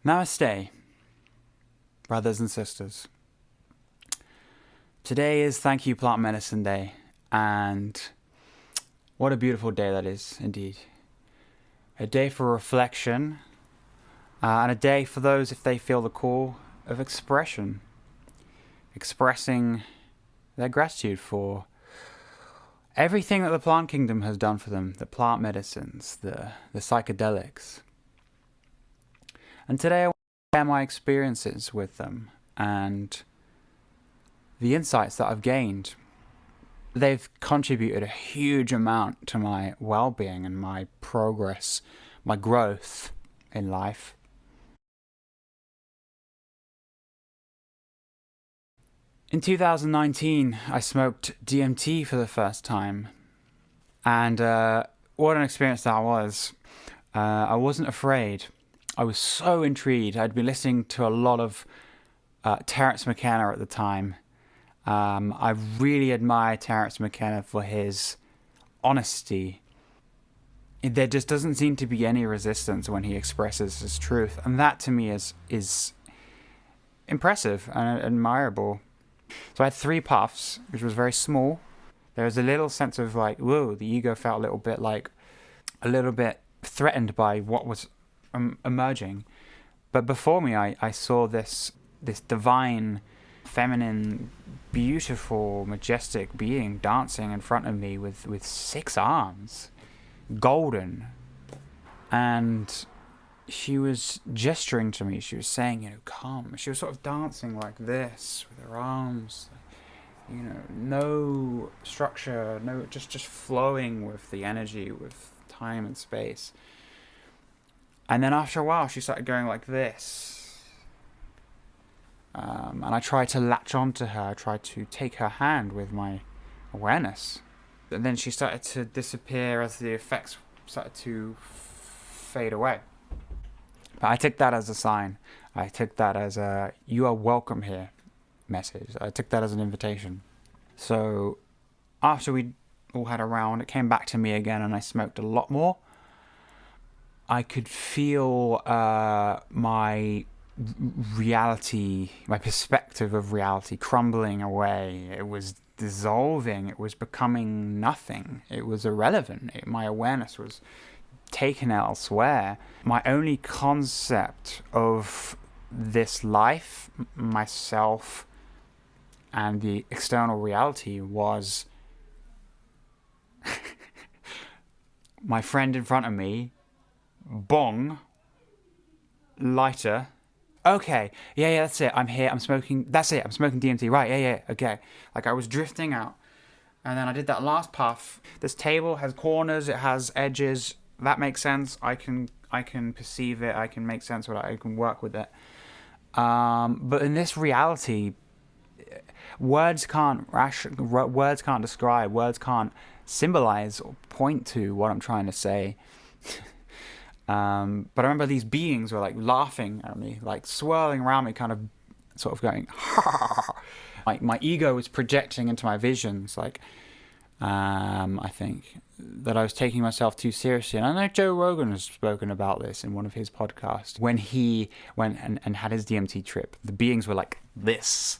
Namaste, brothers and sisters. Today is Thank You Plant Medicine Day, and what a beautiful day that is, indeed. A day for reflection, and a day for those, if they feel the call, of expression. Expressing their gratitude for everything that the plant kingdom has done for them, the plant medicines, the psychedelics. And today I want to share my experiences with them and the insights that I've gained. They've contributed a huge amount to my well-being and my progress, my growth in life. In 2019, I smoked DMT for the first time, and what an experience that was. I wasn't afraid. I was so intrigued. I'd been listening to a lot of Terence McKenna at the time. I really admire Terence McKenna for his honesty. There just doesn't seem to be any resistance when he expresses his truth, and that to me is impressive and admirable. So I had 3 puffs, which was very small. There was a little sense of like, whoa, the ego felt a little bit threatened by what was emerging. But before me, I saw this divine, feminine, beautiful, majestic being dancing in front of me with 6 arms, golden. And she was gesturing to me. She was saying, come. She was sort of dancing like this with her arms, no structure, no, just flowing with the energy, with time and space. And then after a while, she started going like this. And I tried to latch onto her. I tried to take her hand with my awareness. And then she started to disappear as the effects started to fade away. But I took that as a sign. I took that as a "you are welcome here" message. I took that as an invitation. So after we all had a round, it came back to me again, and I smoked a lot more. I could feel my reality, my perspective of reality crumbling away. It was dissolving. It was becoming nothing. It was irrelevant. My awareness was taken elsewhere. My only concept of this life, myself, and the external reality was my friend in front of me, bong, lighter. Okay, yeah, that's it. I'm here. I'm smoking. That's it. I'm smoking DMT. Right, yeah, okay. Like I was drifting out, and then I did that last puff. This table has corners. It has edges. That makes sense. I can perceive it. I can make sense of it. I can work with it. But in this reality, words can't describe. Words can't symbolize or point to what I'm trying to say. But I remember these beings were like laughing at me, like swirling around me, kind of sort of going, like my ego was projecting into my visions, like, I think that I was taking myself too seriously. And I know Joe Rogan has spoken about this in one of his podcasts. When he went and had his DMT trip, the beings were like this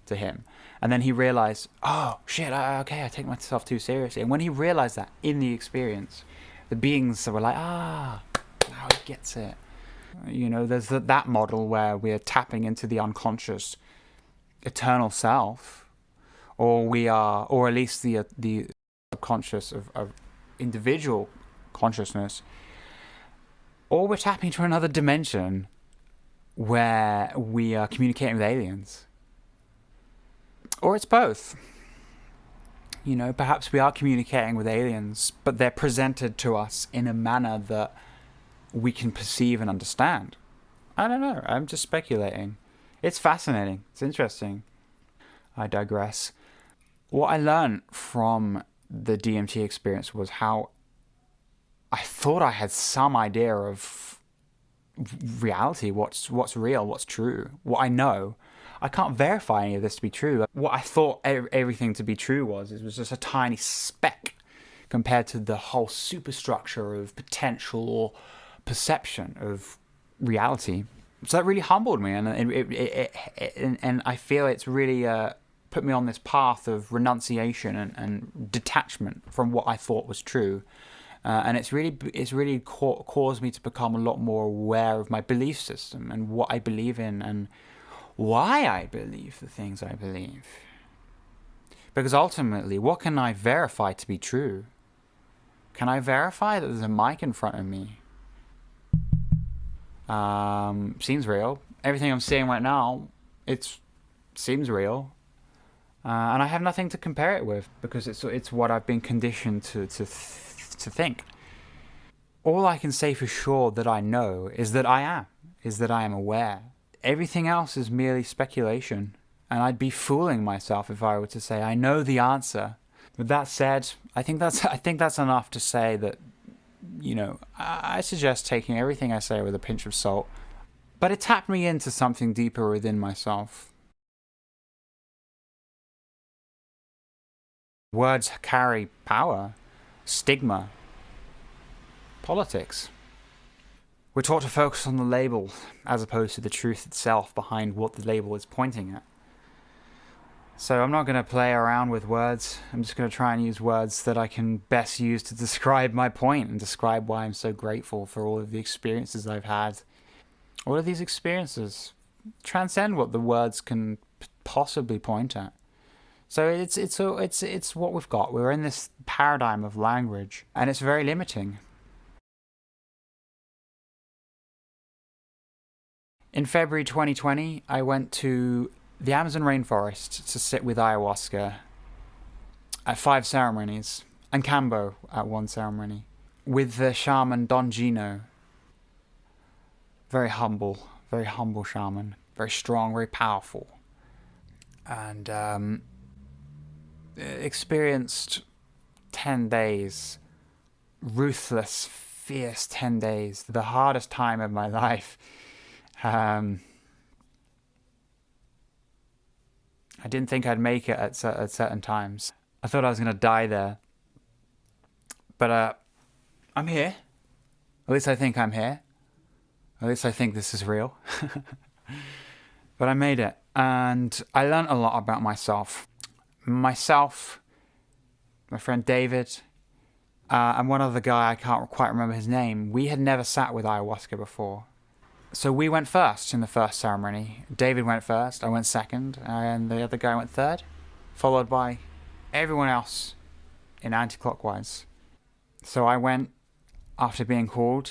to him. And then he realized, oh, shit, okay, I take myself too seriously. And when he realized that in the experience, the beings were like, now he gets it. There's that model where we're tapping into the unconscious eternal self, or at least the subconscious of individual consciousness, or we're tapping to another dimension where we are communicating with aliens. Or it's both. Perhaps we are communicating with aliens, but they're presented to us in a manner that we can perceive and understand. I don't know. I'm just speculating. It's fascinating. It's interesting. I digress. What I learned from the DMT experience was how I thought I had some idea of reality, what's real, what's true, what I know. I can't verify any of this to be true. What I thought everything to be true was just a tiny speck compared to the whole superstructure of potential or perception of reality. So that really humbled me, and and I feel it's really put me on this path of renunciation and detachment from what I thought was true. And it's really caused me to become a lot more aware of my belief system and what I believe in and why I believe the things I believe. Because ultimately, what can I verify to be true? Can I verify that there's a mic in front of me? Seems real. Everything I'm seeing right now, it seems real. And I have nothing to compare it with because it's what I've been conditioned to think. All I can say for sure that I know is that I am aware. Everything else is merely speculation, and I'd be fooling myself if I were to say I know the answer. With that said, I think that's enough to say that, I suggest taking everything I say with a pinch of salt. But it tapped me into something deeper within myself. Words carry power, stigma, politics. We're taught to focus on the label as opposed to the truth itself behind what the label is pointing at. So I'm not going to play around with words. I'm just going to try and use words that I can best use to describe my point and describe why I'm so grateful for all of the experiences I've had. All of these experiences transcend what the words can possibly point at. So it's what we've got. We're in this paradigm of language, and it's very limiting. In February 2020, I went to the Amazon rainforest to sit with ayahuasca at 5 ceremonies, and Cambo at 1 ceremony, with the shaman Don Gino. Very humble shaman, very strong, very powerful, and experienced 10 days, ruthless, fierce 10 days, the hardest time of my life. I didn't think I'd make it at certain times. I thought I was going to die there. But I'm here. At least I think I'm here. At least I think this is real. But I made it. And I learned a lot about myself. My friend David, and one other guy, I can't quite remember his name. We had never sat with ayahuasca before. So we went first in the first ceremony. David went first, I went second, and the other guy went third, followed by everyone else in anti-clockwise. So I went after being called,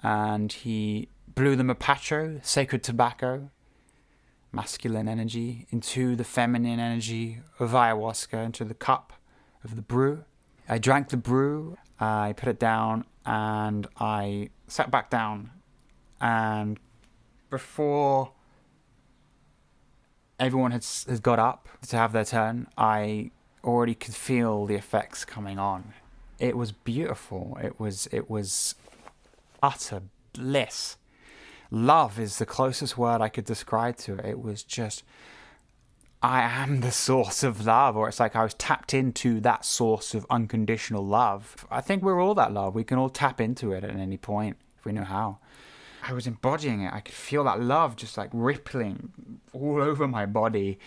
and he blew the mapacho, sacred tobacco, masculine energy, into the feminine energy of ayahuasca, into the cup of the brew. I drank the brew, I put it down, and I sat back down, and before everyone had got up to have their turn, I already could feel the effects coming on. It was beautiful. It was utter bliss. Love is the closest word I could describe to it. It was just, I am the source of love, or it's like I was tapped into that source of unconditional love. I think we're all that love. We can all tap into it at any point if we know how. I was embodying it. I could feel that love just like rippling all over my body.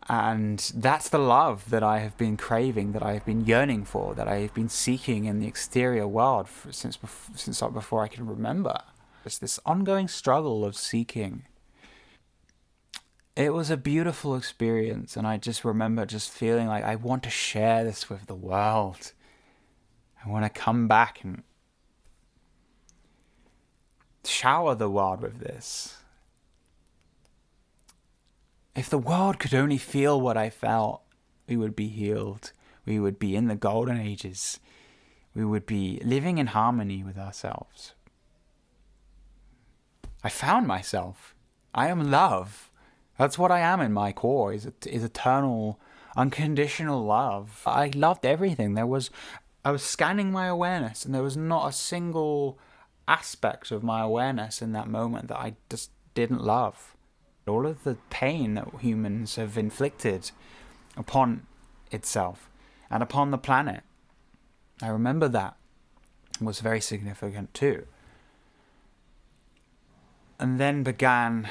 And that's the love that I have been craving, that I have been yearning for, that I have been seeking in the exterior world since before I can remember. It's this ongoing struggle of seeking. It was a beautiful experience, and I just remember just feeling like I want to share this with the world. I want to come back and shower the world with this. If the world could only feel what I felt, we would be healed. We would be in the golden ages. We would be living in harmony with ourselves. I found myself. I am love. That's what I am in my core, is eternal, unconditional love. I loved everything. I was scanning my awareness, and there was not a single aspect of my awareness in that moment that I just didn't love. All of the pain that humans have inflicted upon itself and upon the planet. I remember that. was very significant too. And then began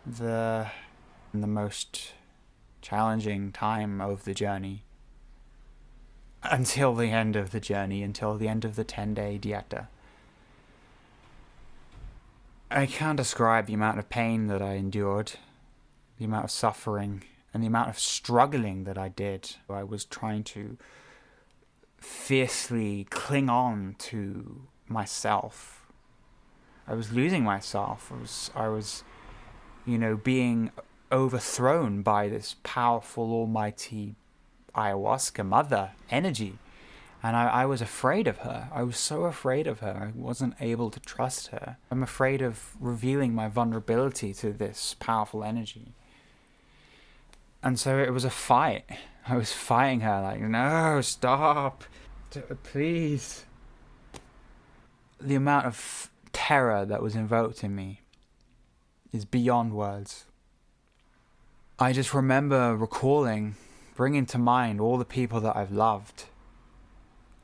the most challenging time of the journey, until the end of the journey, until the end of the 10-day Dieta. I can't describe the amount of pain that I endured, the amount of suffering, and the amount of struggling that I did. I was trying to fiercely cling on to myself. I was losing myself. I was, being overthrown by this powerful, almighty Ayahuasca mother energy. And I was afraid of her. I was so afraid of her. I wasn't able to trust her. I'm afraid of revealing my vulnerability to this powerful energy. And so it was a fight. I was fighting her like, no, stop. Please. The amount of terror that was invoked in me is beyond words. I just remember bringing to mind all the people that I've loved.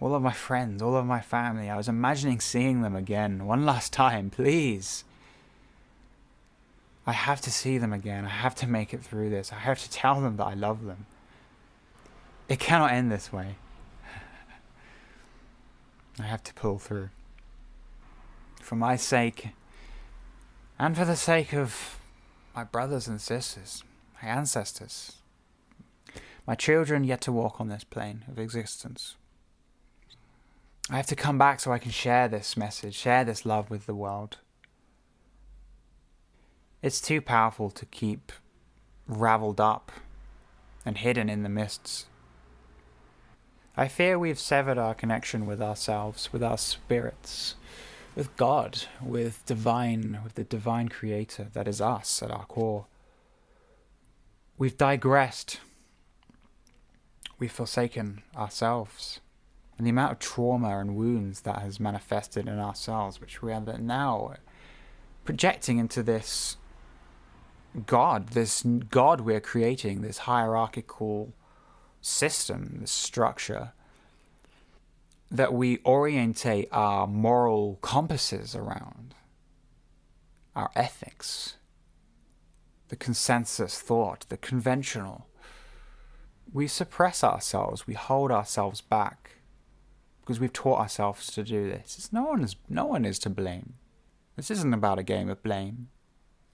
All of my friends, all of my family. I was imagining seeing them again one last time, please. I have to see them again. I have to make it through this. I have to tell them that I love them. It cannot end this way. I have to pull through. For my sake, and for the sake of my brothers and sisters, my ancestors, my children yet to walk on this plane of existence. I have to come back so I can share this message, share this love with the world. It's too powerful to keep raveled up and hidden in the mists. I fear we've severed our connection with ourselves, with our spirits, with God, with the divine creator that is us at our core. We've digressed. We've forsaken ourselves. And the amount of trauma and wounds that has manifested in ourselves, which we are now projecting into this God we're creating, this hierarchical system, this structure, that we orientate our moral compasses around, our ethics, the consensus thought, the conventional. We suppress ourselves, we hold ourselves back, because we've taught ourselves to do this. No one is to blame. This isn't about a game of blame.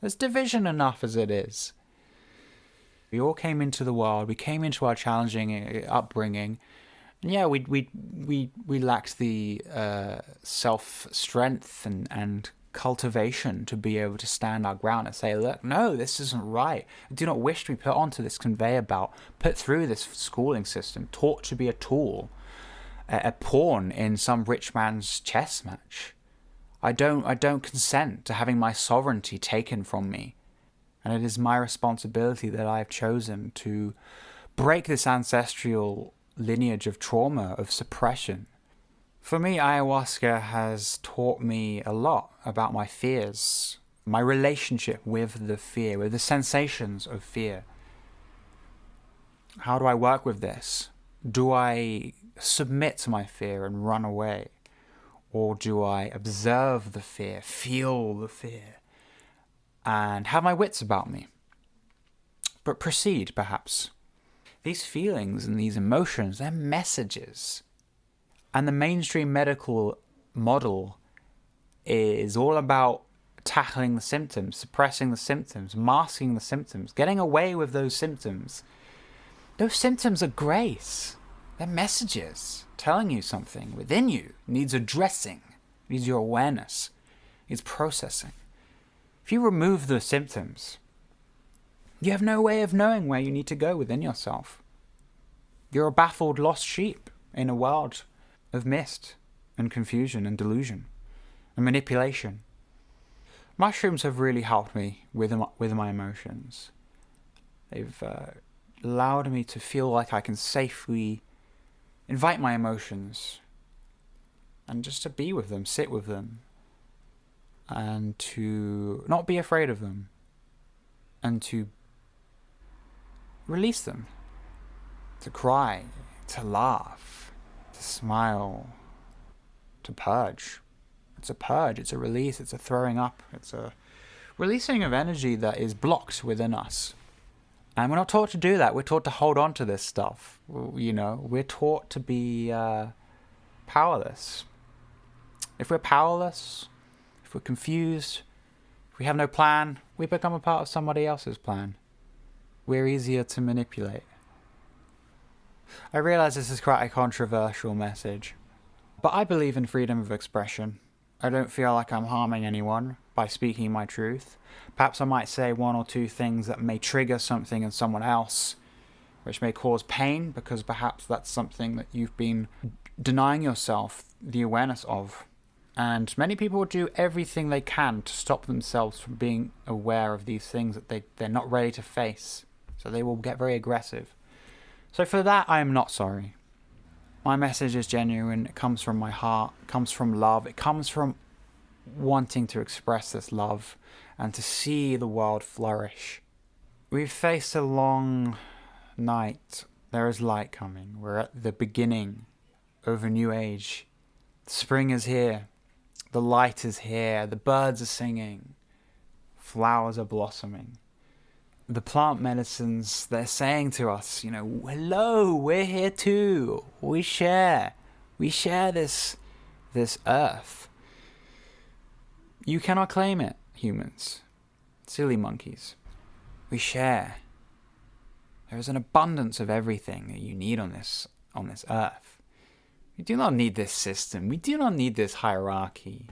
There's division enough as it is. We all came into the world. We came into our challenging upbringing. And yeah, we lacked the self-strength and cultivation to be able to stand our ground and say, look, no, this isn't right. I do not wish to be put onto this conveyor belt, put through this schooling system, taught to be a tool, a pawn in some rich man's chess match. I don't consent to having my sovereignty taken from me. And it is my responsibility that I have chosen to break this ancestral lineage of trauma, of suppression. For me, ayahuasca has taught me a lot about my fears, my relationship with the fear, with the sensations of fear. How do I work with this? Do I submit to my fear and run away? Or do I observe the fear, feel the fear, and have my wits about me? But proceed, perhaps. These feelings and these emotions, they're messages. And the mainstream medical model is all about tackling the symptoms, suppressing the symptoms, masking the symptoms, getting away with those symptoms. Those symptoms are grace. They're messages telling you something within you needs addressing, needs your awareness, needs processing. If you remove the symptoms, you have no way of knowing where you need to go within yourself. You're a baffled lost sheep in a world of mist and confusion and delusion and manipulation. Mushrooms have really helped me with my emotions. They've allowed me to feel like I can safely invite my emotions and just to be with them, sit with them, and to not be afraid of them, and to release them, to cry, to laugh, to smile, to purge. It's a purge, it's a release, it's a throwing up, it's a releasing of energy that is blocked within us. And we're not taught to do that. We're taught to hold on to this stuff. We're taught to be powerless. If we're powerless, if we're confused, if we have no plan, we become a part of somebody else's plan. We're easier to manipulate. I realize this is quite a controversial message, but I believe in freedom of expression. I don't feel like I'm harming anyone by speaking my truth. Perhaps I might say one or two things that may trigger something in someone else, which may cause pain, because perhaps that's something that you've been denying yourself the awareness of. And many people do everything they can to stop themselves from being aware of these things that they're not ready to face. So they will get very aggressive. So for that, I am not sorry. My message is genuine. It comes from my heart. It comes from love. It comes from wanting to express this love and to see the world flourish. We've faced a long night. There is light coming. We're at the beginning of a new age. Spring is here. The light is here. The birds are singing. Flowers are blossoming. The plant medicines, they're saying to us, hello, we're here too. We share this earth. You cannot claim it, humans. Silly monkeys. We share. There is an abundance of everything that you need on this earth. We do not need this system. We do not need this hierarchy.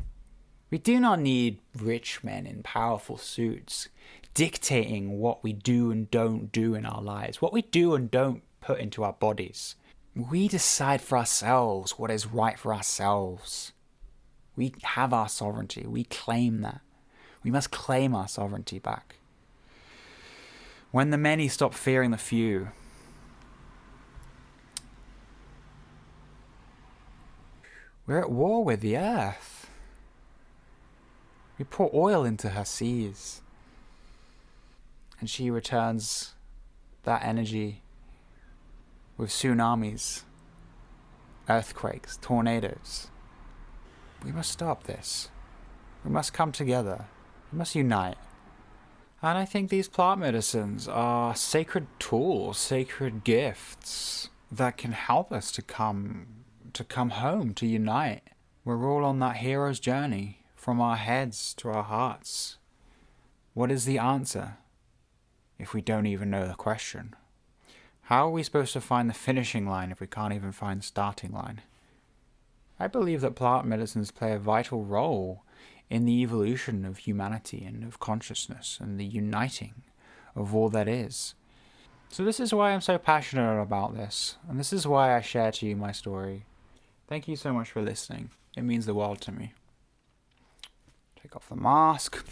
We do not need rich men in powerful suits dictating what we do and don't do in our lives, what we do and don't put into our bodies. We decide for ourselves what is right for ourselves. We have our sovereignty. We claim that. We must claim our sovereignty back. When the many stop fearing the few, we're at war with the earth. We pour oil into her seas, and she returns that energy with tsunamis, earthquakes, tornadoes. We must stop this. We must come together. We must unite. And I think these plant medicines are sacred tools, sacred gifts that can help us to come home, to unite. We're all on that hero's journey, from our heads to our hearts. What is the answer if we don't even know the question? How are we supposed to find the finishing line if we can't even find the starting line? I believe that plant medicines play a vital role in the evolution of humanity and of consciousness and the uniting of all that is. So this is why I'm so passionate about this, and this is why I share to you my story. Thank you so much for listening. It means the world to me. Take off the mask.